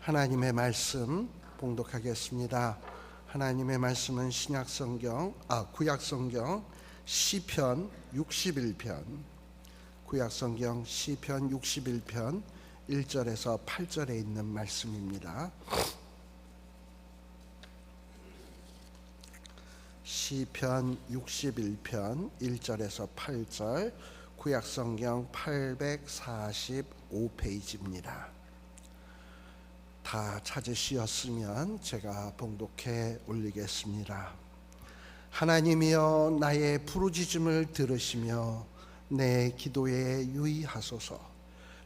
하나님의 말씀 봉독하겠습니다. 하나님의 말씀은 구약성경 시편 61편, 구약성경 시편 61편 1절에서 8절에 있는 말씀입니다. 시편 61편 1절에서 8절, 구약성경 845페이지입니다. 다 찾으시었으면 제가 봉독해 올리겠습니다. 하나님이여, 나의 부르짖음을 들으시며 내 기도에 유의하소서.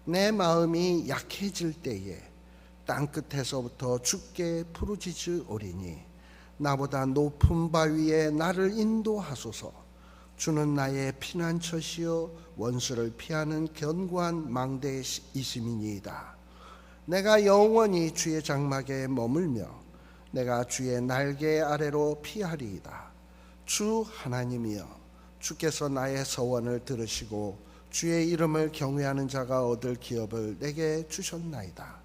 내 마음이 약해질 때에 땅끝에서부터 주께 부르짖으오리니 나보다 높은 바위에 나를 인도하소서. 주는 나의 피난처시요 원수를 피하는 견고한 망대이심이니이다. 내가 영원히 주의 장막에 머물며 내가 주의 날개 아래로 피하리이다. 주 하나님이여, 주께서 나의 서원을 들으시고 주의 이름을 경외하는 자가 얻을 기업을 내게 주셨나이다.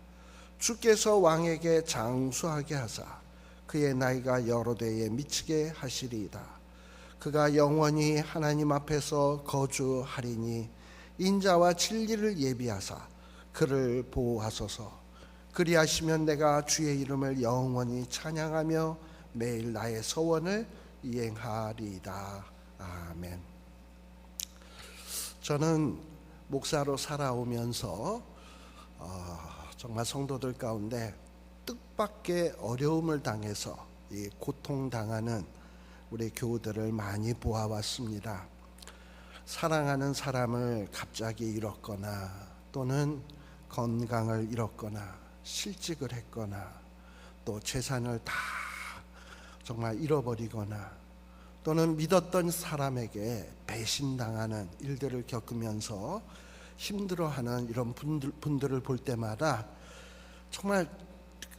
주께서 왕에게 장수하게 하사 그의 나이가 여러 대에 미치게 하시리이다. 그가 영원히 하나님 앞에서 거주하리니 인자와 진리를 예비하사 그를 보호하소서. 그리하시면 내가 주의 이름을 영원히 찬양하며 매일 나의 소원을 이행하리이다. 아멘. 저는 목사로 살아오면서 정말 성도들 가운데 뜻밖의 어려움을 당해서 고통당하는 우리 교우들을 많이 보아왔습니다. 사랑하는 사람을 갑자기 잃었거나, 또는 건강을 잃었거나, 실직을 했거나, 또 재산을 다 정말 잃어버리거나, 또는 믿었던 사람에게 배신당하는 일들을 겪으면서 힘들어하는 이런 분들을 볼 때마다 정말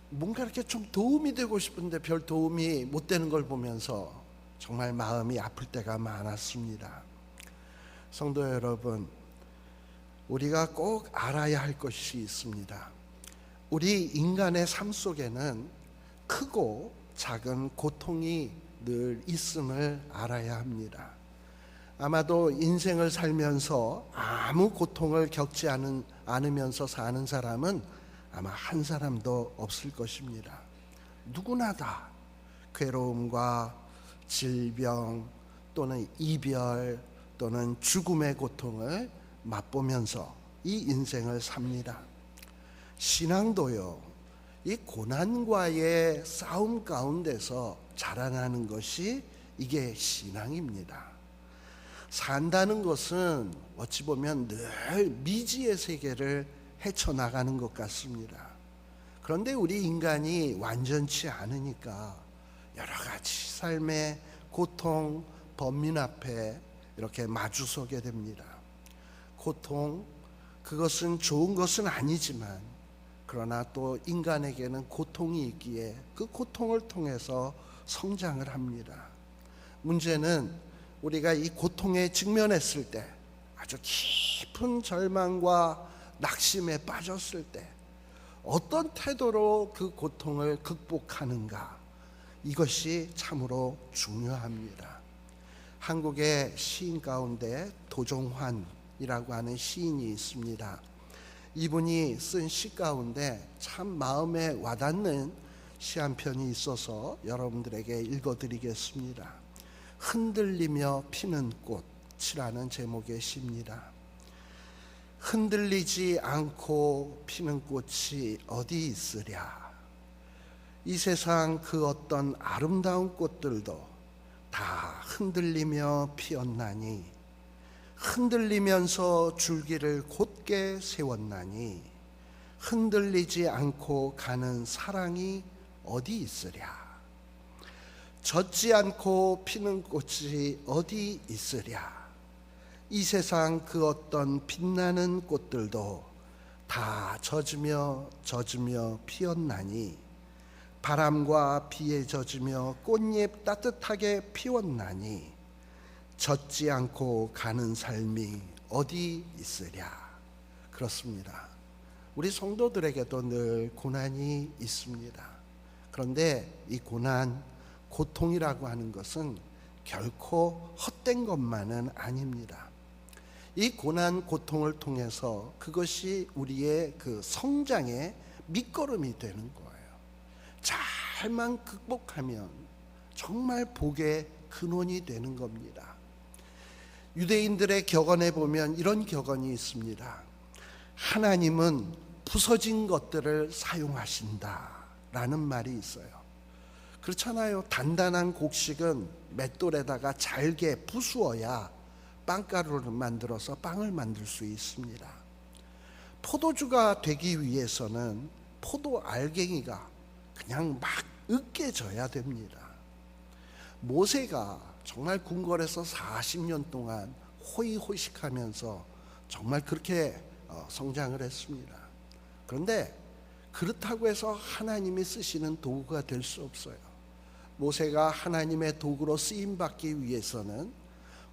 뭔가 이렇게 좀 도움이 되고 싶은데 별 도움이 못 되는 걸 보면서 정말 마음이 아플 때가 많았습니다. 성도 여러분, 우리가 꼭 알아야 할 것이 있습니다. 우리 인간의 삶 속에는 크고 작은 고통이 늘 있음을 알아야 합니다. 아마도 인생을 살면서 아무 고통을 겪지 않으면서 사는 사람은 아마 한 사람도 없을 것입니다. 누구나 다 괴로움과 질병, 또는 이별, 또는 죽음의 고통을 맛보면서 이 인생을 삽니다. 신앙도요, 이 고난과의 싸움 가운데서 자라나는 것이 이게 신앙입니다. 산다는 것은 어찌 보면 늘 미지의 세계를 헤쳐나가는 것 같습니다. 그런데 우리 인간이 완전치 않으니까 여러 가지 삶의 고통, 번민 앞에 이렇게 마주서게 됩니다. 고통, 그것은 좋은 것은 아니지만, 그러나 또 인간에게는 고통이 있기에 그 고통을 통해서 성장을 합니다. 문제는 우리가 이 고통에 직면했을 때, 아주 깊은 절망과 낙심에 빠졌을 때 어떤 태도로 그 고통을 극복하는가, 이것이 참으로 중요합니다. 한국의 시인 가운데 도종환이라고 하는 시인이 있습니다. 이분이 쓴 시 가운데 참 마음에 와닿는 시 한 편이 있어서 여러분들에게 읽어드리겠습니다. 흔들리며 피는 꽃이라는 제목의 시입니다. 흔들리지 않고 피는 꽃이 어디 있으랴. 이 세상 그 어떤 아름다운 꽃들도 다 흔들리며 피었나니, 흔들리면서 줄기를 곧게 세웠나니, 흔들리지 않고 가는 사랑이 어디 있으랴. 젖지 않고 피는 꽃이 어디 있으랴. 이 세상 그 어떤 빛나는 꽃들도 다 젖으며 피었나니, 바람과 비에 젖으며 꽃잎 따뜻하게 피웠나니, 젖지 않고 가는 삶이 어디 있으랴. 그렇습니다. 우리 성도들에게도 늘 고난이 있습니다. 그런데 이 고난, 고통이라고 하는 것은 결코 헛된 것만은 아닙니다. 이 고난, 고통을 통해서 그것이 우리의 그 성장의 밑거름이 되는 거예요. 잘만 극복하면 정말 복의 근원이 되는 겁니다. 유대인들의 격언에 보면 이런 격언이 있습니다. 하나님은 부서진 것들을 사용하신다 라는 말이 있어요. 그렇잖아요. 단단한 곡식은 맷돌에다가 잘게 부수어야 빵가루를 만들어서 빵을 만들 수 있습니다. 포도주가 되기 위해서는 포도 알갱이가 그냥 막 으깨져야 됩니다. 모세가 정말 궁궐에서 40년 동안 호의호식하면서 정말 그렇게 성장을 했습니다. 그런데 그렇다고 해서 하나님이 쓰시는 도구가 될 수 없어요. 모세가 하나님의 도구로 쓰임받기 위해서는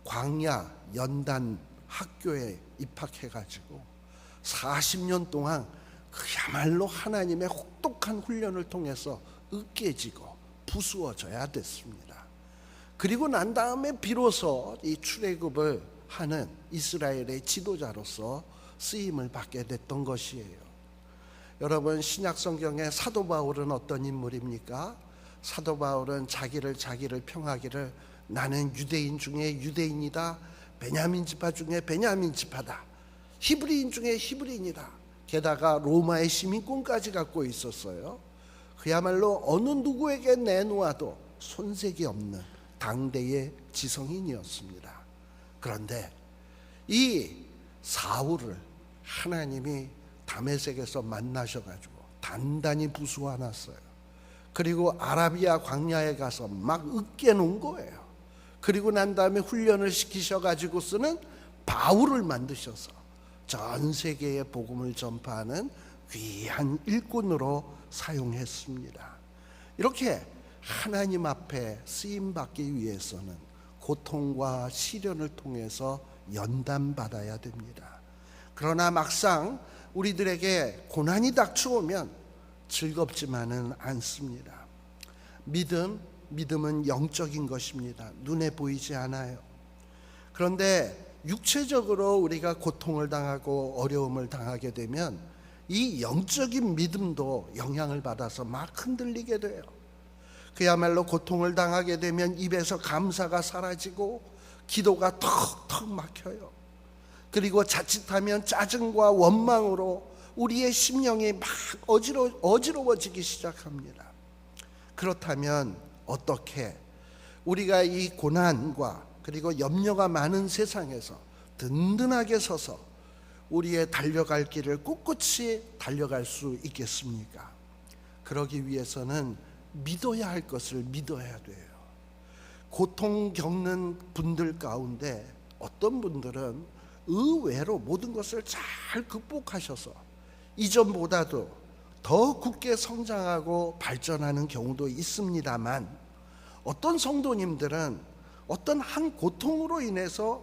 광야 연단 학교에 입학해가지고 40년 동안 그야말로 하나님의 혹독한 훈련을 통해서 으깨지고 부수어져야 됐습니다. 그리고 난 다음에 비로소 이 출애굽을 하는 이스라엘의 지도자로서 쓰임을 받게 됐던 것이에요. 여러분, 신약 성경의 사도 바울은 어떤 인물입니까? 사도 바울은 자기를 평하기를 나는 유대인 중에 유대인이다, 베냐민 지파 중에 베냐민 지파다, 히브리인 중에 히브리인이다. 게다가 로마의 시민권까지 갖고 있었어요. 그야말로 어느 누구에게 내놓아도 손색이 없는 당대의 지성인이었습니다. 그런데 이 사울을 하나님이 다메섹에서 만나셔가지고 단단히 부수어놨어요. 그리고 아라비아 광야에 가서 막 으깨놓은 거예요. 그리고 난 다음에 훈련을 시키셔가지고 쓰는 바울을 만드셔서 전 세계에 복음을 전파하는 귀한 일꾼으로 사용했습니다. 이렇게 하나님 앞에 쓰임받기 위해서는 고통과 시련을 통해서 연단받아야 됩니다. 그러나 막상 우리들에게 고난이 닥쳐오면 즐겁지만은 않습니다. 믿음은 영적인 것입니다. 눈에 보이지 않아요. 그런데 육체적으로 우리가 고통을 당하고 어려움을 당하게 되면 이 영적인 믿음도 영향을 받아서 막 흔들리게 돼요. 그야말로 고통을 당하게 되면 입에서 감사가 사라지고 기도가 턱턱 막혀요. 그리고 자칫하면 짜증과 원망으로 우리의 심령이 막 어지러워지기 시작합니다. 그렇다면 어떻게 우리가 이 고난과 그리고 염려가 많은 세상에서 든든하게 서서 우리의 달려갈 길을 꿋꿋이 달려갈 수 있겠습니까? 그러기 위해서는 믿어야 할 것을 믿어야 돼요. 고통 겪는 분들 가운데 어떤 분들은 의외로 모든 것을 잘 극복하셔서 이전보다도 더 굳게 성장하고 발전하는 경우도 있습니다만, 어떤 성도님들은 어떤 한 고통으로 인해서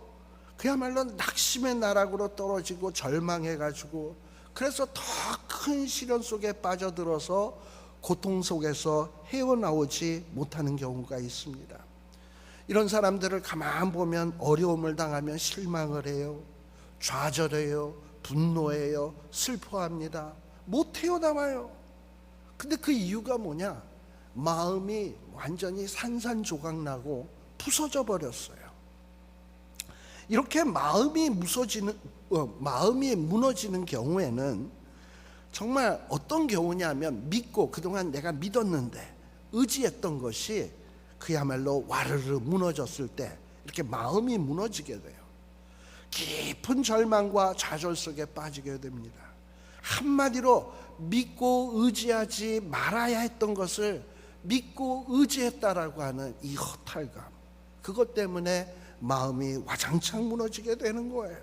그야말로 낙심의 나락으로 떨어지고 절망해가지고 그래서 더 큰 시련 속에 빠져들어서 고통 속에서 헤어나오지 못하는 경우가 있습니다. 이런 사람들을 가만 보면 어려움을 당하면 실망을 해요, 좌절해요, 분노해요, 슬퍼합니다. 못 헤어나와요. 근데 그 이유가 뭐냐? 마음이 완전히 산산조각나고 부서져 버렸어요. 이렇게 마음이 무너지는 경우에는 정말 어떤 경우냐면, 믿고 그동안 내가 믿었는데 의지했던 것이 그야말로 와르르 무너졌을 때 이렇게 마음이 무너지게 돼요. 깊은 절망과 좌절 속에 빠지게 됩니다. 한마디로 믿고 의지하지 말아야 했던 것을 믿고 의지했다라고 하는 이 허탈감, 그것 때문에 마음이 와장창 무너지게 되는 거예요.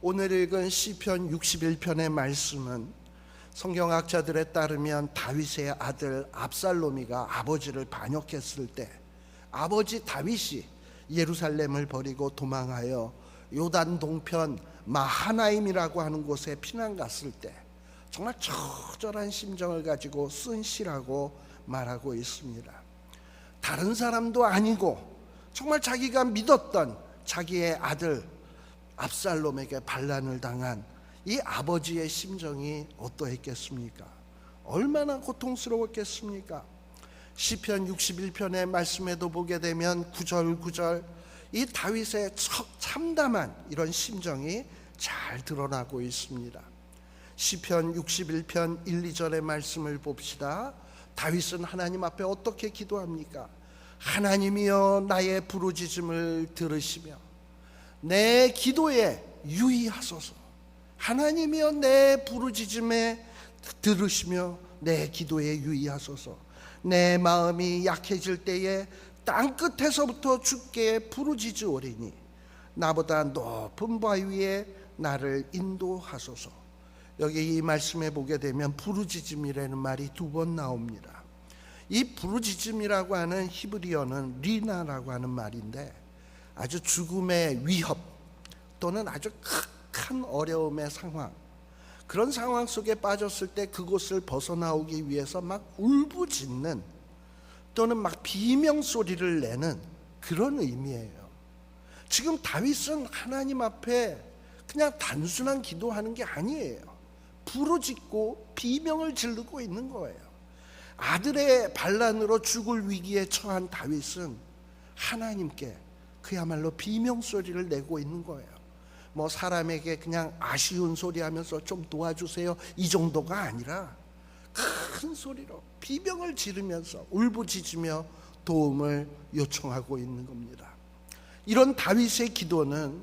오늘 읽은 시편 61편의 말씀은 성경학자들에 따르면 다윗의 아들 압살롬이가 아버지를 반역했을 때 아버지 다윗이 예루살렘을 버리고 도망하여 요단 동편 마하나임이라고 하는 곳에 피난 갔을 때 정말 처절한 심정을 가지고 쓴 시라고 말하고 있습니다. 다른 사람도 아니고 정말 자기가 믿었던 자기의 아들 압살롬에게 반란을 당한 이 아버지의 심정이 어떠했겠습니까? 얼마나 고통스러웠겠습니까? 시편 61편의 말씀에도 보게 되면 9절 이 다윗의 참담한 이런 심정이 잘 드러나고 있습니다. 시편 61편 1, 2절의 말씀을 봅시다. 다윗은 하나님 앞에 어떻게 기도합니까? 하나님이여 나의 부르짖음을 들으시며 내 기도에 유의하소서. 하나님이여 내 부르짖음에 들으시며 내 기도에 유의하소서. 내 마음이 약해질 때에 땅끝에서부터 주께 부르짖으오리니 나보다 높은 바위 위에 나를 인도하소서. 여기 이 말씀에 보게 되면 부르짖음이라는 말이 2번 나옵니다. 이 부르짖음이라고 하는 히브리어는 리나라고 하는 말인데 아주 죽음의 위협 또는 아주 극한 어려움의 상황, 그런 상황 속에 빠졌을 때 그곳을 벗어나오기 위해서 막 울부짖는 또는 막 비명소리를 내는 그런 의미예요. 지금 다윗은 하나님 앞에 그냥 단순한 기도하는 게 아니에요. 부르짖고 비명을 지르고 있는 거예요. 아들의 반란으로 죽을 위기에 처한 다윗은 하나님께 그야말로 비명소리를 내고 있는 거예요. 뭐 사람에게 그냥 아쉬운 소리 하면서 좀 도와주세요 이 정도가 아니라 큰 소리로 비명을 지르면서 울부짖으며 도움을 요청하고 있는 겁니다. 이런 다윗의 기도는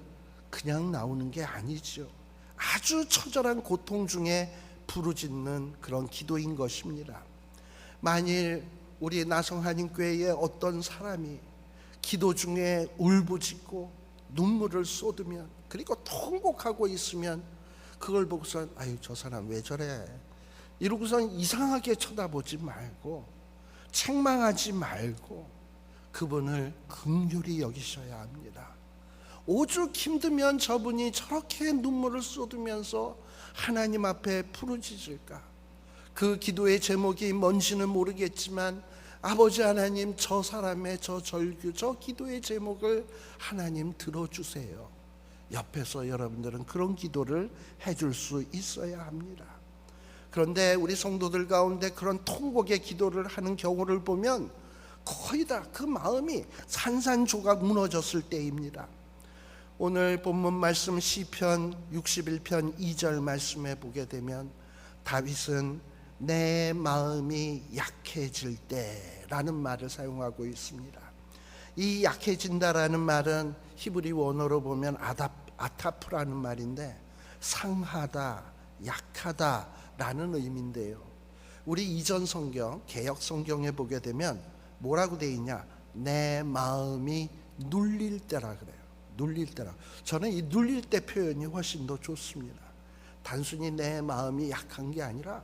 그냥 나오는 게 아니죠. 아주 처절한 고통 중에 부르짖는 그런 기도인 것입니다. 만일 우리 나성한인교회에 어떤 사람이 기도 중에 울부짖고 눈물을 쏟으면 그리고 통곡하고 있으면 그걸 보고선 아유 저 사람 왜 저래 이러고선 이상하게 쳐다보지 말고 책망하지 말고 그분을 긍휼히 여기셔야 합니다. 오죽 힘들면 저분이 저렇게 눈물을 쏟으면서 하나님 앞에 부르짖을까. 그 기도의 제목이 뭔지는 모르겠지만 아버지 하나님 저 사람의 저 절규 저 기도의 제목을 하나님 들어주세요. 옆에서 여러분들은 그런 기도를 해줄 수 있어야 합니다. 그런데 우리 성도들 가운데 그런 통곡의 기도를 하는 경우를 보면 거의 다 그 마음이 산산조각 무너졌을 때입니다. 오늘 본문 말씀 시편 61편 2절 말씀에 보게 되면 다윗은 내 마음이 약해질 때라는 말을 사용하고 있습니다. 이 약해진다라는 말은 히브리 원어로 보면 아타프라는 말인데 상하다, 약하다라는 의미인데요. 우리 이전 성경, 개역 성경에 보게 되면 뭐라고 돼 있냐? 내 마음이 눌릴 때라 그래요. 눌릴 때라. 저는 이 눌릴 때 표현이 훨씬 더 좋습니다. 단순히 내 마음이 약한 게 아니라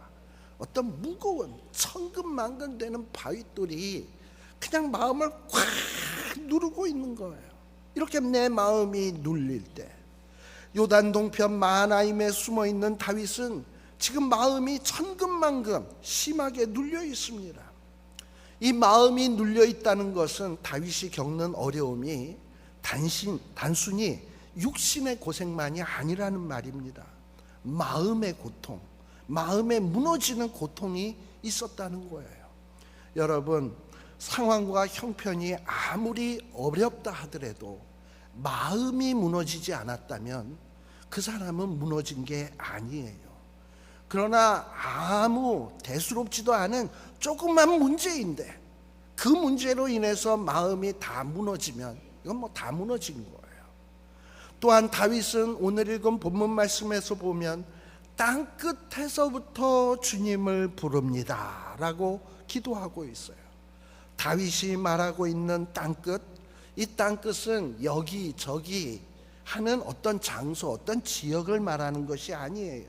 어떤 무거운 천근만근 되는 바위돌이 그냥 마음을 꽉 누르고 있는 거예요. 이렇게 내 마음이 눌릴 때 요단 동편 마하나임에 숨어있는 다윗은 지금 마음이 천근만근 심하게 눌려 있습니다. 이 마음이 눌려 있다는 것은 다윗이 겪는 어려움이 단순히 육신의 고생만이 아니라는 말입니다. 마음의 고통, 마음에 무너지는 고통이 있었다는 거예요. 여러분, 상황과 형편이 아무리 어렵다 하더라도 마음이 무너지지 않았다면 그 사람은 무너진 게 아니에요. 그러나 아무 대수롭지도 않은 조그만 문제인데 그 문제로 인해서 마음이 다 무너지면 이건 뭐 다 무너진 거예요. 또한 다윗은 오늘 읽은 본문 말씀에서 보면 땅끝에서부터 주님을 부릅니다 라고 기도하고 있어요. 다윗이 말하고 있는 땅끝, 이 땅끝은 여기저기 하는 어떤 장소, 어떤 지역을 말하는 것이 아니에요.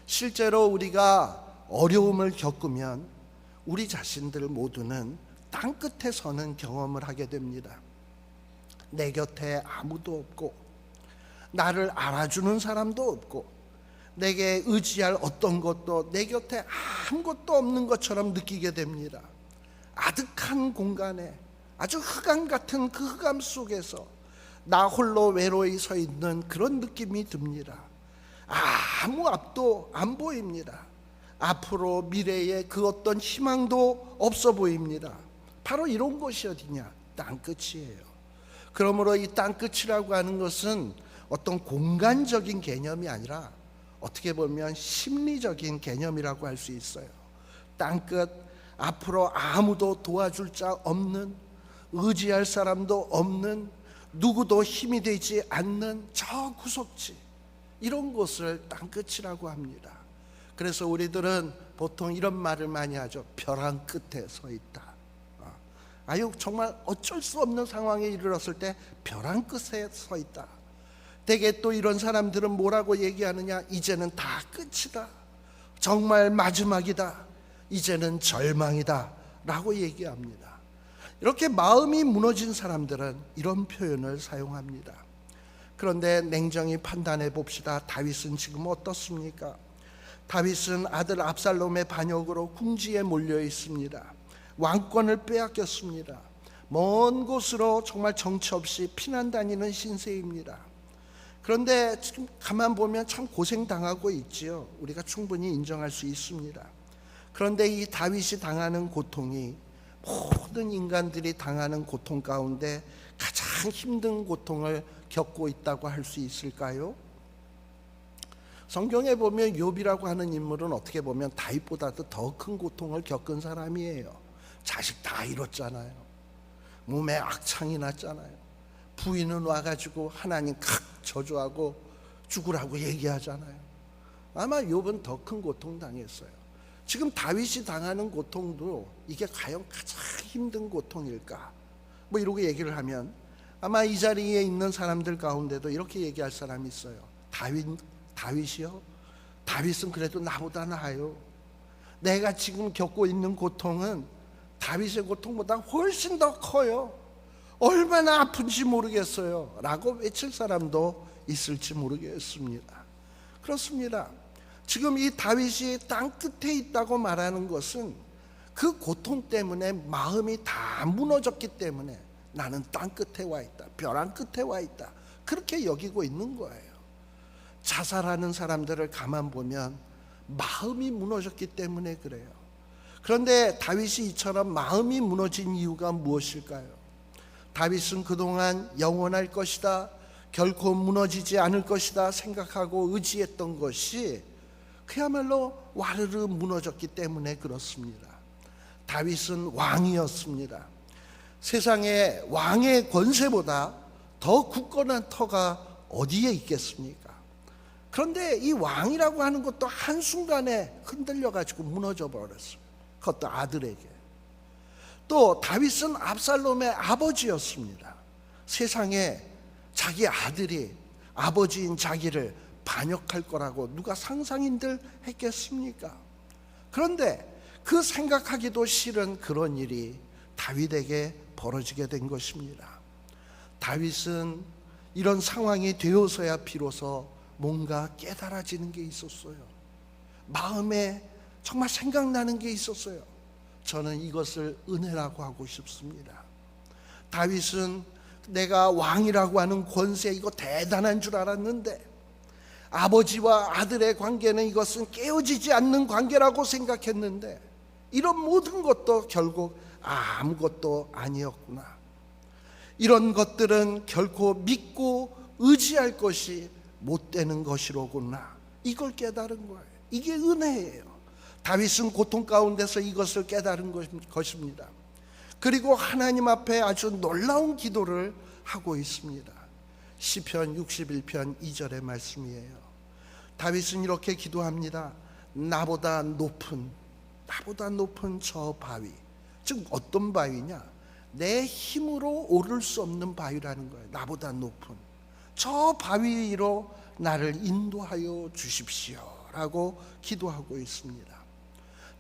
실제로 우리가 어려움을 겪으면 우리 자신들 모두는 땅끝에 서는 경험을 하게 됩니다. 내 곁에 아무도 없고 나를 알아주는 사람도 없고 내게 의지할 어떤 것도 내 곁에 아무것도 없는 것처럼 느끼게 됩니다. 아득한 공간에 아주 흑암 같은 그 흑암 속에서 나 홀로 외로이 서 있는 그런 느낌이 듭니다. 아무 앞도 안 보입니다. 앞으로 미래에 그 어떤 희망도 없어 보입니다. 바로 이런 곳이 어디냐? 땅끝이에요. 그러므로 이 땅끝이라고 하는 것은 어떤 공간적인 개념이 아니라 어떻게 보면 심리적인 개념이라고 할 수 있어요. 땅끝, 앞으로 아무도 도와줄 자 없는, 의지할 사람도 없는, 누구도 힘이 되지 않는 저 구석지, 이런 곳을 땅끝이라고 합니다. 그래서 우리들은 보통 이런 말을 많이 하죠. 벼랑 끝에 서 있다. 아유, 정말 어쩔 수 없는 상황에 이르렀을 때 벼랑 끝에 서 있다. 대개 또 이런 사람들은 뭐라고 얘기하느냐? 이제는 다 끝이다, 정말 마지막이다, 이제는 절망이다 라고 얘기합니다. 이렇게 마음이 무너진 사람들은 이런 표현을 사용합니다. 그런데 냉정히 판단해 봅시다. 다윗은 지금 어떻습니까? 다윗은 아들 압살롬의 반역으로 궁지에 몰려 있습니다. 왕권을 빼앗겼습니다. 먼 곳으로 정말 정처 없이 피난 다니는 신세입니다. 그런데 지금 가만 보면 참 고생당하고 있지요. 우리가 충분히 인정할 수 있습니다. 그런데 이 다윗이 당하는 고통이 모든 인간들이 당하는 고통 가운데 가장 힘든 고통을 겪고 있다고 할 수 있을까요? 성경에 보면 욥이라고 하는 인물은 어떻게 보면 다윗보다도 더 큰 고통을 겪은 사람이에요. 자식 다 잃었잖아요. 몸에 악창이 났잖아요. 부인은 와가지고 하나님 칵 저주하고 죽으라고 얘기하잖아요. 아마 욥은 더 큰 고통 당했어요. 지금 다윗이 당하는 고통도 이게 과연 가장 힘든 고통일까? 뭐 이러고 얘기를 하면 아마 이 자리에 있는 사람들 가운데도 이렇게 얘기할 사람이 있어요. 다윗이요? 다윗은 그래도 나보다 나아요. 내가 지금 겪고 있는 고통은 다윗의 고통보다 훨씬 더 커요. 얼마나 아픈지 모르겠어요 라고 외칠 사람도 있을지 모르겠습니다. 그렇습니다. 지금 이 다윗이 땅 끝에 있다고 말하는 것은 그 고통 때문에 마음이 다 무너졌기 때문에 나는 땅 끝에 와 있다, 벼랑 끝에 와 있다, 그렇게 여기고 있는 거예요. 자살하는 사람들을 가만 보면 마음이 무너졌기 때문에 그래요. 그런데 다윗이 이처럼 마음이 무너진 이유가 무엇일까요? 다윗은 그동안 영원할 것이다, 결코 무너지지 않을 것이다 생각하고 의지했던 것이 그야말로 와르르 무너졌기 때문에 그렇습니다. 다윗은 왕이었습니다. 세상에 왕의 권세보다 더 굳건한 터가 어디에 있겠습니까? 그런데 이 왕이라고 하는 것도 한순간에 흔들려가지고 무너져 버렸어요. 그것도 아들에게. 또 다윗은 압살롬의 아버지였습니다. 세상에 자기 아들이 아버지인 자기를 반역할 거라고 누가 상상인들 했겠습니까? 그런데 그 생각하기도 싫은 그런 일이 다윗에게 벌어지게 된 것입니다. 다윗은 이런 상황이 되어서야 비로소 뭔가 깨달아지는 게 있었어요. 마음에 정말 생각나는 게 있었어요. 저는 이것을 은혜라고 하고 싶습니다. 다윗은 내가 왕이라고 하는 권세, 이거 대단한 줄 알았는데 아버지와 아들의 관계는 이것은 깨어지지 않는 관계라고 생각했는데 이런 모든 것도 결국 아무것도 아니었구나. 이런 것들은 결코 믿고 의지할 것이 못 되는 것이로구나. 이걸 깨달은 거예요. 이게 은혜예요. 다윗은 고통 가운데서 이것을 깨달은 것입니다. 그리고 하나님 앞에 아주 놀라운 기도를 하고 있습니다. 시편 61편 2절의 말씀이에요. 다윗은 이렇게 기도합니다. 나보다 높은 저 바위, 즉 어떤 바위냐? 내 힘으로 오를 수 없는 바위라는 거예요. 나보다 높은 저 바위 위로 나를 인도하여 주십시오 라고 기도하고 있습니다.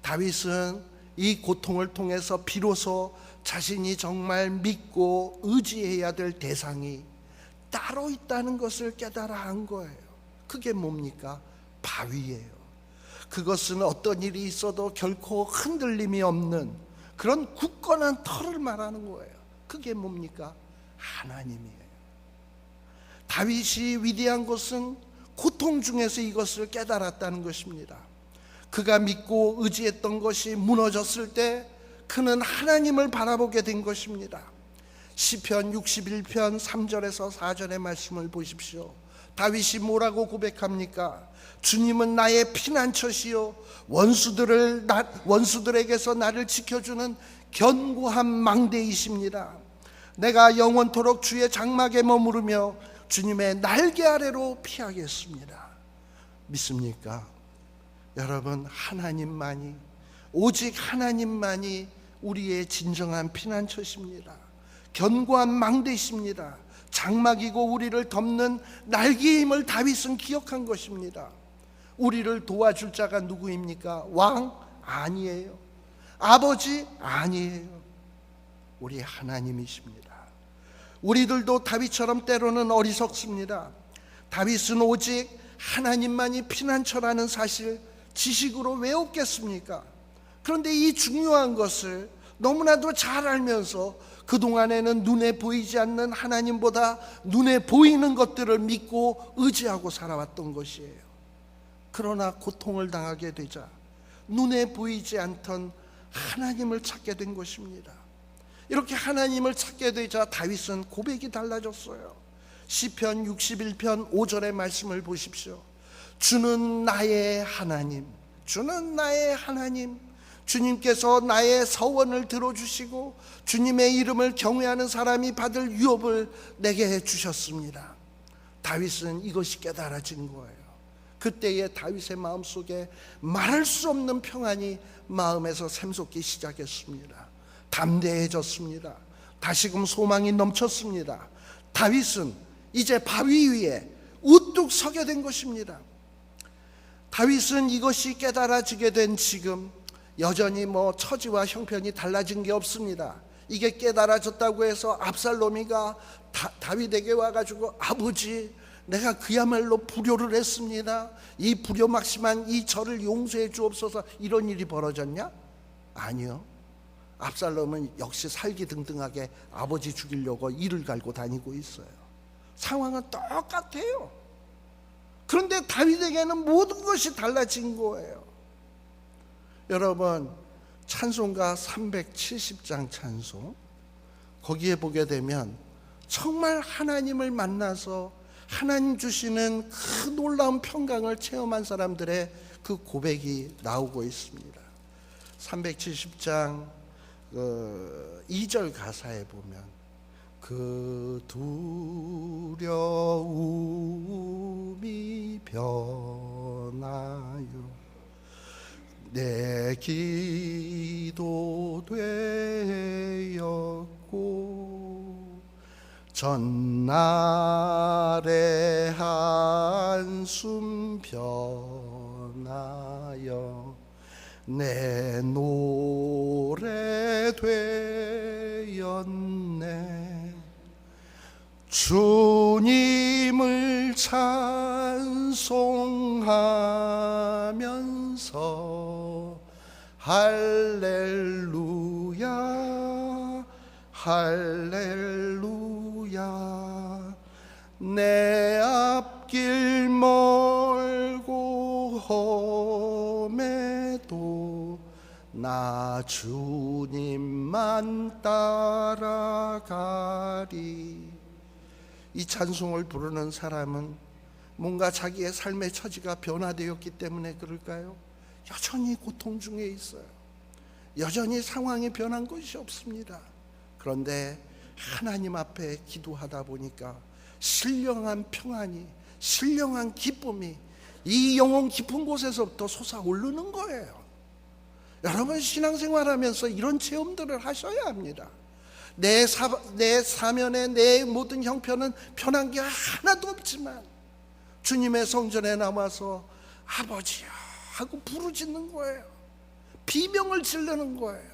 다윗은 이 고통을 통해서 비로소 자신이 정말 믿고 의지해야 될 대상이 따로 있다는 것을 깨달아 한 거예요. 그게 뭡니까? 바위예요. 그것은 어떤 일이 있어도 결코 흔들림이 없는 그런 굳건한 터를 말하는 거예요. 그게 뭡니까? 하나님이에요. 다윗이 위대한 것은 고통 중에서 이것을 깨달았다는 것입니다. 그가 믿고 의지했던 것이 무너졌을 때 그는 하나님을 바라보게 된 것입니다. 시편 61편 3절에서 4절의 말씀을 보십시오. 다윗이 뭐라고 고백합니까? 주님은 나의 피난처시요 원수들에게서 나를 지켜주는 견고한 망대이십니다. 내가 영원토록 주의 장막에 머무르며 주님의 날개 아래로 피하겠습니다. 믿습니까? 여러분, 하나님만이, 오직 하나님만이 우리의 진정한 피난처십니다. 견고한 망대십니다. 장막이고 우리를 덮는 날개임을 다윗은 기억한 것입니다. 우리를 도와줄 자가 누구입니까? 왕? 아니에요. 아버지? 아니에요. 우리 하나님이십니다. 우리들도 다윗처럼 때로는 어리석습니다. 다윗은 오직 하나님만이 피난처라는 사실 지식으로 외웠겠습니까? 그런데 이 중요한 것을 너무나도 잘 알면서 그동안에는 눈에 보이지 않는 하나님보다 눈에 보이는 것들을 믿고 의지하고 살아왔던 것이에요. 그러나 고통을 당하게 되자 눈에 보이지 않던 하나님을 찾게 된 것입니다. 이렇게 하나님을 찾게 되자 다윗은 고백이 달라졌어요. 시편 61편 5절의 말씀을 보십시오. 주는 나의 하나님, 주는 나의 하나님, 주님께서 나의 서원을 들어주시고 주님의 이름을 경외하는 사람이 받을 유업을 내게 주셨습니다. 다윗은 이것이 깨달아진 거예요. 그때의 다윗의 마음속에 말할 수 없는 평안이 마음에서 샘솟기 시작했습니다. 담대해졌습니다. 다시금 소망이 넘쳤습니다. 다윗은 이제 바위 위에 우뚝 서게 된 것입니다. 다윗은 이것이 깨달아지게 된 지금 여전히 처지와 형편이 달라진 게 없습니다. 이게 깨달아졌다고 해서 압살롬이가 다윗에게 와가지고 아버지, 내가 그야말로 불효를 했습니다. 이 불효막심한 이 저를 용서해 주옵소서, 이런 일이 벌어졌냐? 아니요. 압살롬은 역시 살기등등하게 아버지 죽이려고 이를 갈고 다니고 있어요. 상황은 똑같아요. 그런데 다윗에게는 모든 것이 달라진 거예요. 여러분, 찬송가 370장 찬송, 거기에 보게 되면 정말 하나님을 만나서 하나님 주시는 그 놀라운 평강을 체험한 사람들의 그 고백이 나오고 있습니다. 370장 2절 가사에 보면 그 두려움이 변하여 내 기도 되었고 전날의 한숨 변하여 내 노래 되었네. 주님을 찬송하면서 할렐루야 할렐루야. 내 앞길 멀고 험해도 나 주님만 따라가리. 이 찬송을 부르는 사람은 뭔가 자기의 삶의 처지가 변화되었기 때문에 그럴까요? 여전히 고통 중에 있어요. 여전히 상황이 변한 것이 없습니다. 그런데 하나님 앞에 기도하다 보니까 신령한 평안이, 신령한 기쁨이 이 영혼 깊은 곳에서부터 솟아오르는 거예요. 여러분, 신앙생활하면서 이런 체험들을 하셔야 합니다. 내 사면에 내 모든 형편은 편한 게 하나도 없지만 주님의 성전에 나와서 아버지야 하고 부르짖는 거예요. 비명을 지르는 거예요.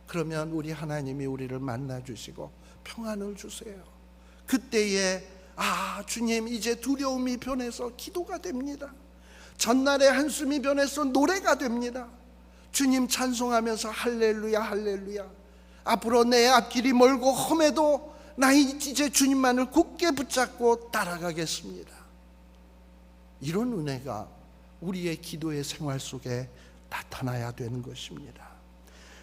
그러면 우리 하나님이 우리를 만나주시고 평안을 주세요. 그때에 주님, 이제 두려움이 변해서 기도가 됩니다. 전날의 한숨이 변해서 노래가 됩니다. 주님 찬송하면서 할렐루야 할렐루야, 앞으로 내 앞길이 멀고 험해도 나 이제 주님만을 굳게 붙잡고 따라가겠습니다. 이런 은혜가 우리의 기도의 생활 속에 나타나야 되는 것입니다.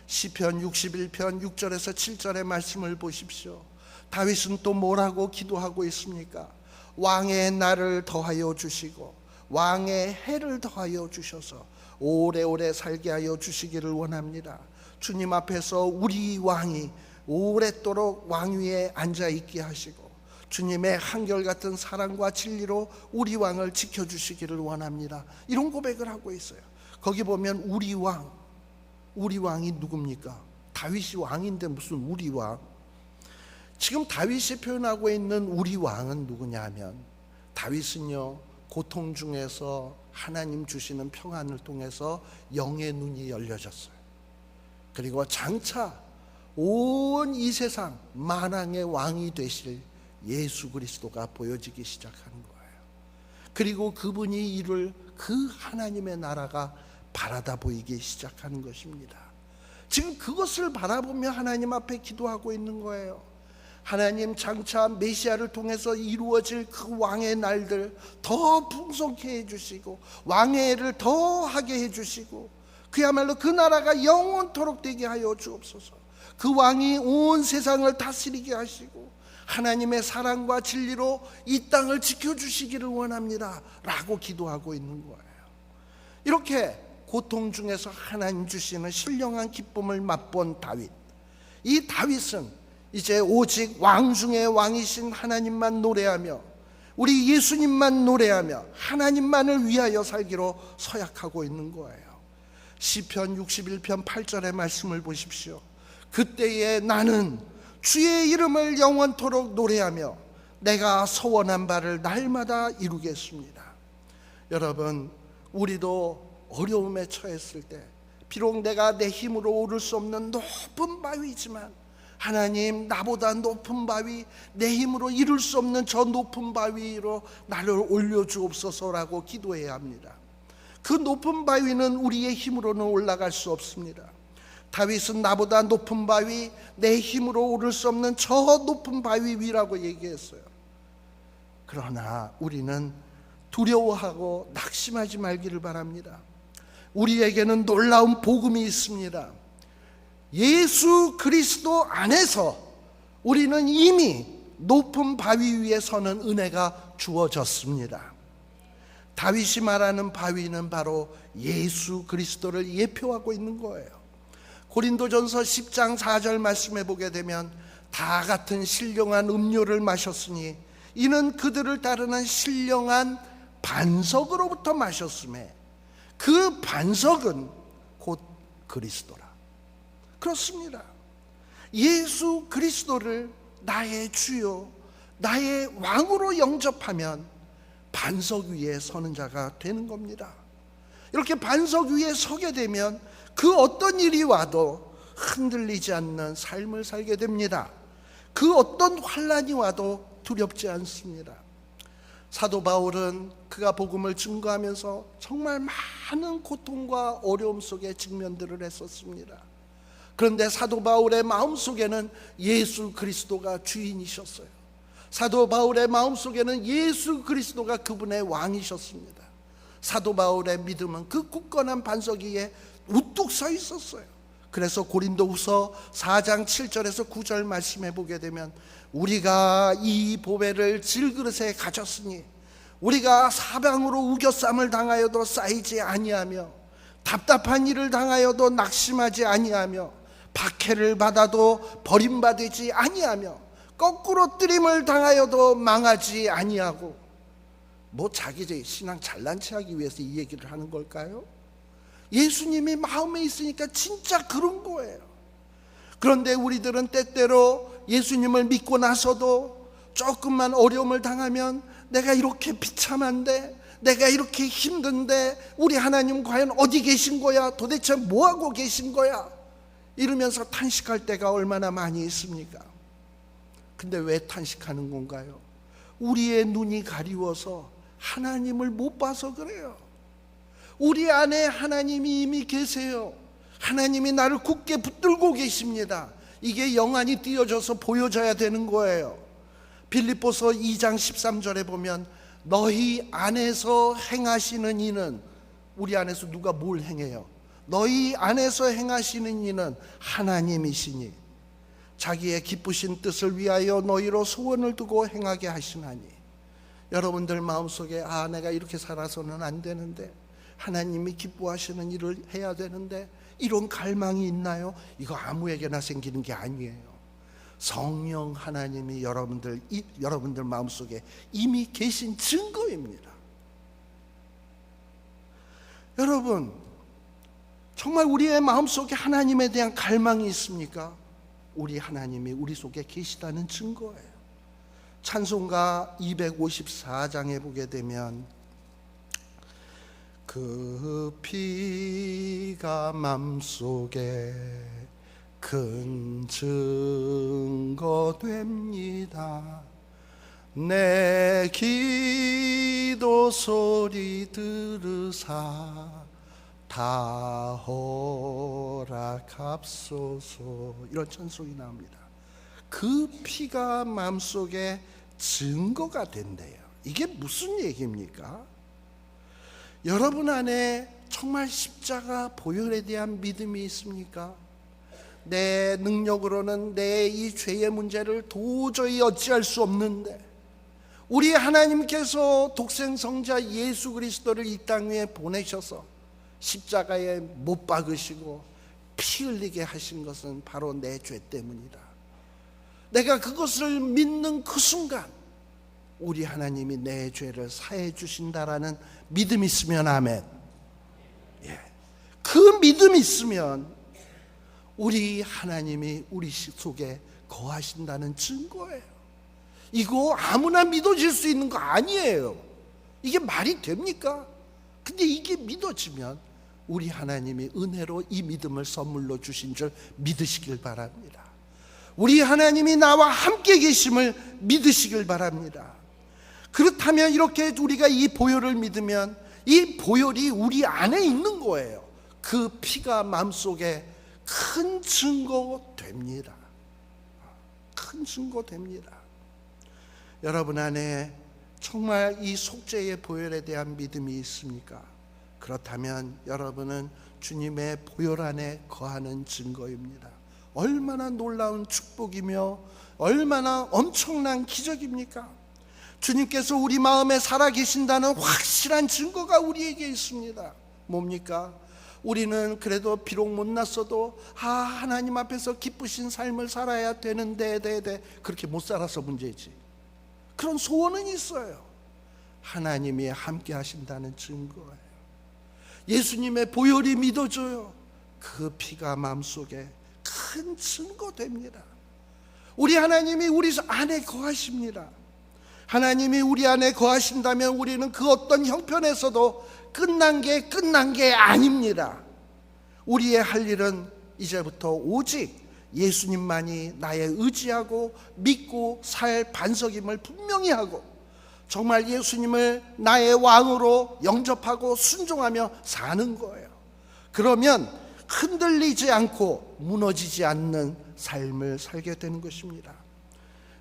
시편 61편 6절에서 7절의 말씀을 보십시오. 다윗은 또 뭐라고 기도하고 있습니까? 왕의 날을 더하여 주시고 왕의 해를 더하여 주셔서 오래오래 살게 하여 주시기를 원합니다. 주님 앞에서 우리 왕이 오랫도록 왕위에 앉아있게 하시고 주님의 한결같은 사랑과 진리로 우리 왕을 지켜주시기를 원합니다. 이런 고백을 하고 있어요. 거기 보면 우리 왕이 누굽니까? 다윗이 왕인데 무슨 우리 왕? 지금 다윗이 표현하고 있는 우리 왕은 누구냐 하면, 다윗은요 고통 중에서 하나님 주시는 평안을 통해서 영의 눈이 열려졌어요. 그리고 장차 온 이 세상 만왕의 왕이 되실 예수 그리스도가 보여지기 시작하는 거예요. 그리고 그분이 이룰 그 하나님의 나라가 바라다 보이기 시작하는 것입니다. 지금 그것을 바라보며 하나님 앞에 기도하고 있는 거예요. 하나님, 장차 메시아를 통해서 이루어질 그 왕의 날들 더 풍성케 해주시고 왕의 애를 더 하게 해주시고 그야말로 그 나라가 영원토록 되게 하여 주옵소서. 그 왕이 온 세상을 다스리게 하시고 하나님의 사랑과 진리로 이 땅을 지켜주시기를 원합니다 라고 기도하고 있는 거예요. 이렇게 고통 중에서 하나님 주시는 신령한 기쁨을 맛본 다윗, 이 다윗은 이제 오직 왕 중의 왕이신 하나님만 노래하며 우리 예수님만 노래하며 하나님만을 위하여 살기로 서약하고 있는 거예요. 시편 61편 8절의 말씀을 보십시오. 그때에 나는 주의 이름을 영원토록 노래하며 내가 소원한 바를 날마다 이루겠습니다. 여러분, 우리도 어려움에 처했을 때 비록 내가 내 힘으로 오를 수 없는 높은 바위지만 하나님, 나보다 높은 바위, 내 힘으로 이룰 수 없는 저 높은 바위로 나를 올려주옵소서라고 기도해야 합니다. 그 높은 바위는 우리의 힘으로는 올라갈 수 없습니다. 다윗은 나보다 높은 바위, 내 힘으로 오를 수 없는 저 높은 바위 위라고 얘기했어요. 그러나 우리는 두려워하고 낙심하지 말기를 바랍니다. 우리에게는 놀라운 복음이 있습니다. 예수 그리스도 안에서 우리는 이미 높은 바위 위에 서는 은혜가 주어졌습니다. 다윗이 말하는 바위는 바로 예수 그리스도를 예표하고 있는 거예요. 고린도전서 10장 4절 말씀해 보게 되면 다 같은 신령한 음료를 마셨으니 이는 그들을 따르는 신령한 반석으로부터 마셨음에 그 반석은 곧 그리스도라. 그렇습니다. 예수 그리스도를 나의 주요, 나의 왕으로 영접하면 반석 위에 서는 자가 되는 겁니다. 이렇게 반석 위에 서게 되면 그 어떤 일이 와도 흔들리지 않는 삶을 살게 됩니다. 그 어떤 환난이 와도 두렵지 않습니다. 사도 바울은 그가 복음을 증거하면서 정말 많은 고통과 어려움 속에 직면들을 했었습니다. 그런데 사도 바울의 마음속에는 예수 그리스도가 주인이셨어요. 사도 바울의 마음속에는 예수 그리스도가 그분의 왕이셨습니다. 사도 바울의 믿음은 그 굳건한 반석 위에 우뚝 서 있었어요. 그래서 고린도후서 4장 7절에서 9절 말씀해 보게 되면 우리가 이 보배를 질그릇에 가졌으니 우리가 사방으로 우겨쌈을 당하여도 쌓이지 아니하며 답답한 일을 당하여도 낙심하지 아니하며 박해를 받아도 버림받지 아니하며 거꾸로 뜨림을 당하여도 망하지 아니하고, 뭐 자기 신앙 잘난 체하기 위해서 이 얘기를 하는 걸까요? 예수님이 마음에 있으니까 진짜 그런 거예요. 그런데 우리들은 때때로 예수님을 믿고 나서도 조금만 어려움을 당하면 내가 이렇게 비참한데, 내가 이렇게 힘든데 우리 하나님 과연 어디 계신 거야? 도대체 뭐하고 계신 거야? 이러면서 탄식할 때가 얼마나 많이 있습니까? 근데 왜 탄식하는 건가요? 우리의 눈이 가리워서 하나님을 못 봐서 그래요. 우리 안에 하나님이 이미 계세요. 하나님이 나를 굳게 붙들고 계십니다. 이게 영안이 띄어져서 보여져야 되는 거예요. 빌립보서 2장 13절에 보면 너희 안에서 행하시는 이는, 우리 안에서 누가 뭘 행해요? 너희 안에서 행하시는 이는 하나님이시니 자기의 기쁘신 뜻을 위하여 너희로 소원을 두고 행하게 하시나니. 여러분들 마음속에 내가 이렇게 살아서는 안 되는데, 하나님이 기뻐하시는 일을 해야 되는데, 이런 갈망이 있나요? 이거 아무에게나 생기는 게 아니에요. 성령 하나님이 여러분들 마음속에 이미 계신 증거입니다. 여러분, 정말 우리의 마음속에 하나님에 대한 갈망이 있습니까? 우리 하나님이 우리 속에 계시다는 증거예요. 찬송가 254장에 보게 되면 그 피가 맘속에 큰 증거 됩니다. 내 기도 소리 들으사 다 허락합소서, 이런 찬송이 나옵니다. 그 피가 마음속에 증거가 된대요. 이게 무슨 얘기입니까? 여러분 안에 정말 십자가 보혈에 대한 믿음이 있습니까? 내 능력으로는 내 이 죄의 문제를 도저히 어찌할 수 없는데, 우리 하나님께서 독생성자 예수 그리스도를 이 땅 위에 보내셔서 십자가에 못 박으시고 피 흘리게 하신 것은 바로 내 죄 때문이다. 내가 그것을 믿는 그 순간 우리 하나님이 내 죄를 사해 주신다라는 믿음이 있으면 아멘. 그 믿음이 있으면 우리 하나님이 우리 속에 거하신다는 증거예요. 이거 아무나 믿어질 수 있는 거 아니에요. 이게 말이 됩니까? 근데 이게 믿어지면 우리 하나님이 은혜로 이 믿음을 선물로 주신 줄 믿으시길 바랍니다. 우리 하나님이 나와 함께 계심을 믿으시길 바랍니다. 그렇다면 이렇게 우리가 이 보혈을 믿으면 이 보혈이 우리 안에 있는 거예요. 그 피가 마음속에 큰 증거 됩니다. 큰 증거 됩니다. 여러분 안에 정말 이 속죄의 보혈에 대한 믿음이 있습니까? 그렇다면 여러분은 주님의 보혈 안에 거하는 증거입니다. 얼마나 놀라운 축복이며 얼마나 엄청난 기적입니까? 주님께서 우리 마음에 살아계신다는 확실한 증거가 우리에게 있습니다. 뭡니까? 우리는 그래도 비록 못났어도 하나님 앞에서 기쁘신 삶을 살아야 되는데 그렇게 못 살아서 문제지. 그런 소원은 있어요. 하나님이 함께 하신다는 증거예요. 예수님의 보혈이 믿어져요. 그 피가 마음속에 큰 증거 됩니다. 우리 하나님이 우리 안에 거하십니다. 하나님이 우리 안에 거하신다면 우리는 그 어떤 형편에서도 끝난 게 아닙니다. 우리의 할 일은 이제부터 오직 예수님만이 나의 의지하고 믿고 살 반석임을 분명히 하고, 정말 예수님을 나의 왕으로 영접하고 순종하며 사는 거예요. 그러면 흔들리지 않고 무너지지 않는 삶을 살게 되는 것입니다.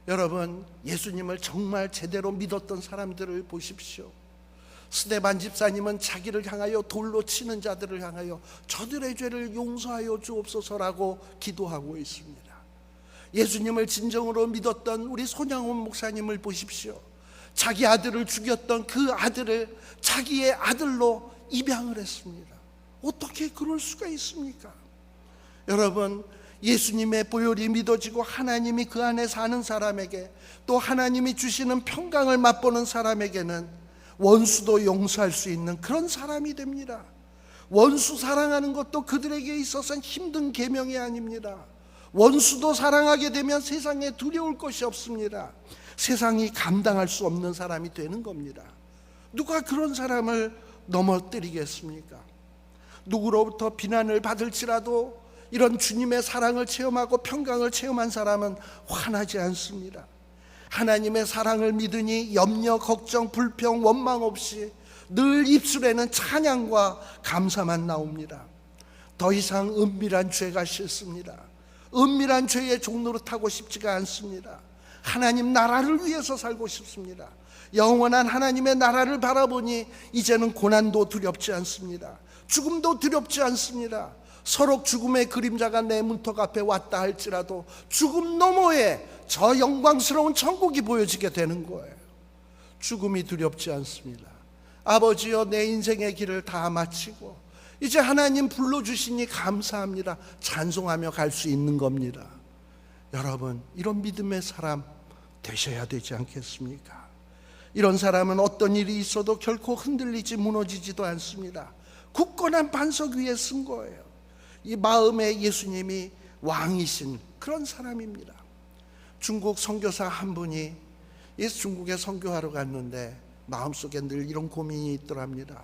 여러분, 예수님을 정말 제대로 믿었던 사람들을 보십시오. 스데반 집사님은 자기를 향하여 돌로 치는 자들을 향하여 저들의 죄를 용서하여 주옵소서라고 기도하고 있습니다. 예수님을 진정으로 믿었던 우리 손양원 목사님을 보십시오. 자기 아들을 죽였던 그 아들을 자기의 아들로 입양을 했습니다. 어떻게 그럴 수가 있습니까? 여러분, 예수님의 보혈이 믿어지고 하나님이 그 안에 사는 사람에게, 또 하나님이 주시는 평강을 맛보는 사람에게는 원수도 용서할 수 있는 그런 사람이 됩니다. 원수 사랑하는 것도 그들에게 있어서는 힘든 계명이 아닙니다. 원수도 사랑하게 되면 세상에 두려울 것이 없습니다. 세상이 감당할 수 없는 사람이 되는 겁니다. 누가 그런 사람을 넘어뜨리겠습니까? 누구로부터 비난을 받을지라도 이런 주님의 사랑을 체험하고 평강을 체험한 사람은 화나지 않습니다. 하나님의 사랑을 믿으니 염려, 걱정, 불평, 원망 없이 늘 입술에는 찬양과 감사만 나옵니다. 더 이상 은밀한 죄가 싫습니다. 은밀한 죄의 종로로 타고 싶지가 않습니다. 하나님 나라를 위해서 살고 싶습니다. 영원한 하나님의 나라를 바라보니 이제는 고난도 두렵지 않습니다. 죽음도 두렵지 않습니다. 서로 죽음의 그림자가 내 문턱 앞에 왔다 할지라도 죽음 너머에 저 영광스러운 천국이 보여지게 되는 거예요. 죽음이 두렵지 않습니다. 아버지여, 내 인생의 길을 다 마치고 이제 하나님 불러주시니 감사합니다. 찬송하며 갈 수 있는 겁니다. 여러분, 이런 믿음의 사람 되셔야 되지 않겠습니까? 이런 사람은 어떤 일이 있어도 결코 흔들리지 무너지지도 않습니다. 굳건한 반석 위에 쓴 거예요. 이 마음에 예수님이 왕이신 그런 사람입니다. 중국 선교사 한 분이 중국에 선교하러 갔는데 마음속에 늘 이런 고민이 있더랍니다.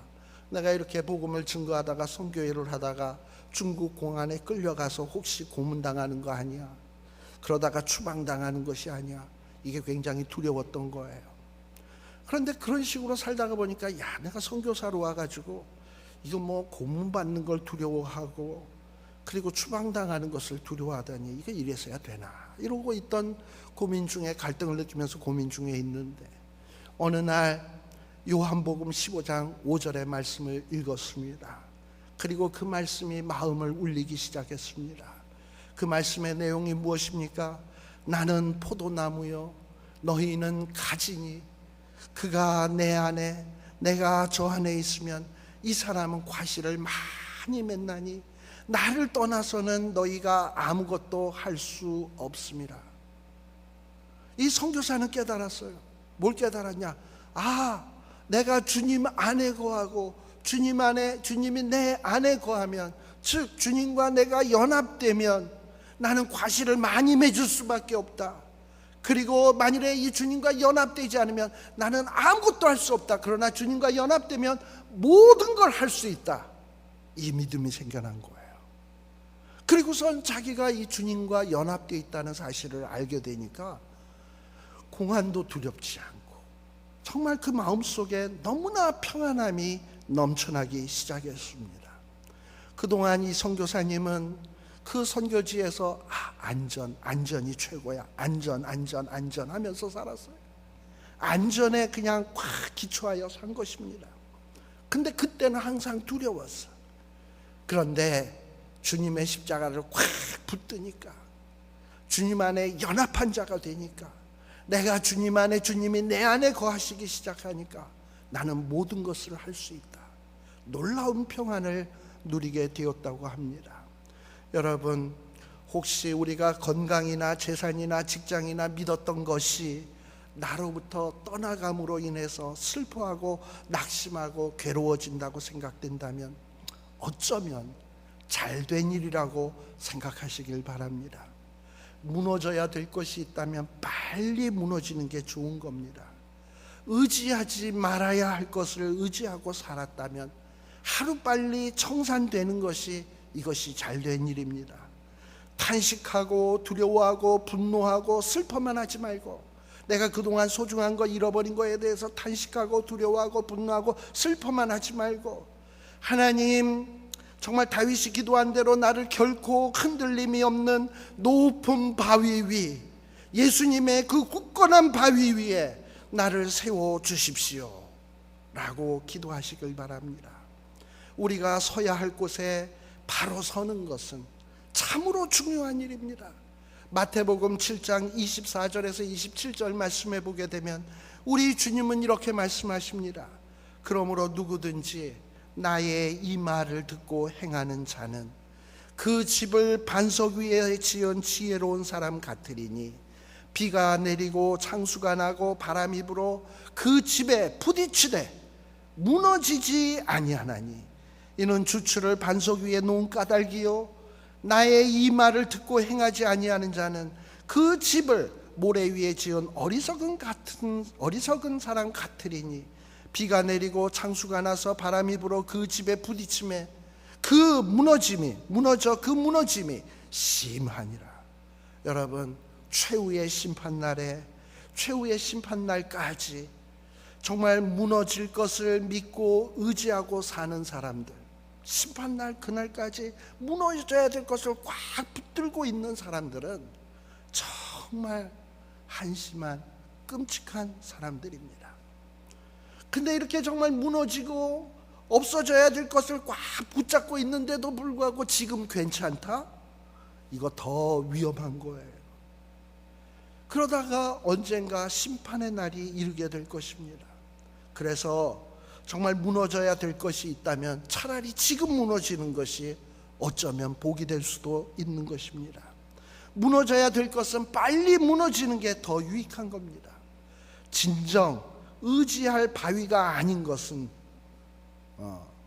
내가 이렇게 복음을 증거하다가 선교회를 하다가 중국 공안에 끌려가서 혹시 고문당하는 거 아니야? 그러다가 추방당하는 것이 아니야? 이게 굉장히 두려웠던 거예요. 그런데 그런 식으로 살다가 보니까 야, 내가 선교사로 와가지고 이거 뭐 고문받는 걸 두려워하고 그리고 추방당하는 것을 두려워하다니 이게 이래서야 되나? 이러고 있던 고민 중에, 갈등을 느끼면서 고민 중에 있는데 어느 날 요한복음 15장 5절의 말씀을 읽었습니다. 그리고 그 말씀이 마음을 울리기 시작했습니다. 그 말씀의 내용이 무엇입니까? 나는 포도나무요 너희는 가지니 그가 내 안에 내가 저 안에 있으면 이 사람은 과실을 많이 맺나니 나를 떠나서는 너희가 아무것도 할 수 없습니다. 이 선교사는 깨달았어요. 뭘 깨달았냐? 아, 내가 주님 안에 거하고 주님이 내 안에 거하면, 즉 주님과 내가 연합되면 나는 과실을 많이 맺을 수밖에 없다. 그리고 만일에 이 주님과 연합되지 않으면 나는 아무것도 할 수 없다. 그러나 주님과 연합되면 모든 걸 할 수 있다. 이 믿음이 생겨난 거예요. 그리고선 자기가 이 주님과 연합되어 있다는 사실을 알게 되니까 공안도 두렵지 않고 정말 그 마음속에 너무나 평안함이 넘쳐나기 시작했습니다. 그동안 이 선교사님은 그 선교지에서 안전이 최고야, 안전 하면서 살았어요. 안전에 그냥 꽉 기초하여 산 것입니다. 근데 그때는 항상 두려웠어. 그런데 주님의 십자가를 꽉 붙드니까, 주님 안에 연합한 자가 되니까, 내가 주님 안에, 주님이 내 안에 거하시기 시작하니까 나는 모든 것을 할 수 있다. 놀라운 평안을 누리게 되었다고 합니다. 여러분, 혹시 우리가 건강이나 재산이나 직장이나 믿었던 것이 나로부터 떠나감으로 인해서 슬퍼하고 낙심하고 괴로워진다고 생각된다면 어쩌면 잘된 일이라고 생각하시길 바랍니다. 무너져야 될 것이 있다면 빨리 무너지는 게 좋은 겁니다. 의지하지 말아야 할 것을 의지하고 살았다면 하루빨리 청산되는 것이, 이것이 잘된 일입니다. 탄식하고 두려워하고 분노하고 슬퍼만 하지 말고, 내가 그동안 소중한 거 잃어버린 거에 대해서 탄식하고 두려워하고 분노하고 슬퍼만 하지 말고, 하나님, 정말 다윗이 기도한 대로 나를 결코 흔들림이 없는 높은 바위 위, 예수님의 그 굳건한 바위 위에 나를 세워주십시오 라고 기도하시길 바랍니다. 우리가 서야 할 곳에 바로 서는 것은 참으로 중요한 일입니다. 마태복음 7장 24절에서 27절 말씀해 보게 되면 우리 주님은 이렇게 말씀하십니다. 그러므로 누구든지 나의 이 말을 듣고 행하는 자는 그 집을 반석 위에 지은 지혜로운 사람 같으리니 비가 내리고 창수가 나고 바람이 불어 그 집에 부딪히되 무너지지 아니하나니 이는 주추를 반석 위에 놓은 까닭이요 나의 이 말을 듣고 행하지 아니하는 자는 그 집을 모래 위에 지은 어리석은 사람 같으리니 비가 내리고 창수가 나서 바람이 불어 그 집에 부딪힘에 그 무너짐이 심하니라. 여러분, 최후의 심판날까지 정말 무너질 것을 믿고 의지하고 사는 사람들, 심판날 그날까지 무너져야 될 것을 꽉 붙들고 있는 사람들은 정말 한심한 끔찍한 사람들입니다. 근데 이렇게 정말 무너지고 없어져야 될 것을 꽉 붙잡고 있는데도 불구하고 지금 괜찮다? 이거 더 위험한 거예요. 그러다가 언젠가 심판의 날이 이르게 될 것입니다. 그래서 정말 무너져야 될 것이 있다면 차라리 지금 무너지는 것이 어쩌면 복이 될 수도 있는 것입니다. 무너져야 될 것은 빨리 무너지는 게 더 유익한 겁니다. 진정 의지할 바위가 아닌 것은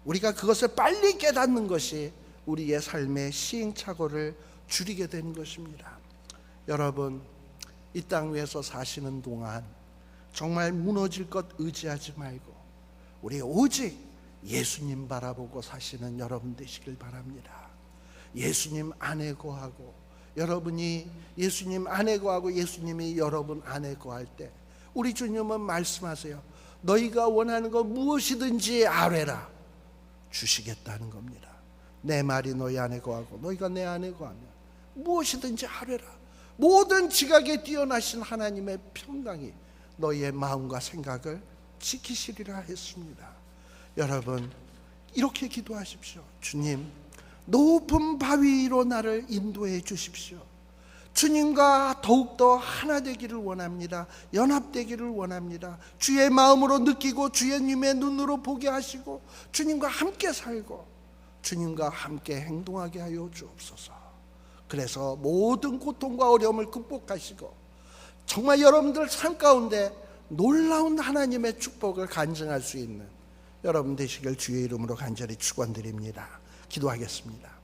우리가 그것을 빨리 깨닫는 것이 우리의 삶의 시행착오를 줄이게 되는 것입니다. 여러분, 이 땅 위에서 사시는 동안 정말 무너질 것 의지하지 말고 우리 오직 예수님 바라보고 사시는 여러분 되시길 바랍니다. 예수님 안에 거하고, 여러분이 예수님 안에 거하고 예수님이 여러분 안에 거할 때 우리 주님은 말씀하세요. 너희가 원하는 것 무엇이든지 아뢰라, 주시겠다는 겁니다. 내 말이 너희 안에 거하고 너희가 내 안에 거하면 무엇이든지 아뢰라. 모든 지각에 뛰어나신 하나님의 평강이 너희의 마음과 생각을 지키시리라 했습니다. 여러분, 이렇게 기도하십시오. 주님, 높은 바위로 나를 인도해 주십시오. 주님과 더욱더 하나 되기를 원합니다. 연합되기를 원합니다. 주의 마음으로 느끼고 주님의 눈으로 보게 하시고 주님과 함께 살고 주님과 함께 행동하게 하여 주옵소서. 그래서 모든 고통과 어려움을 극복하시고 정말 여러분들 삶 가운데 놀라운 하나님의 축복을 간증할 수 있는 여러분 되시길 주의 이름으로 간절히 축원드립니다. 기도하겠습니다.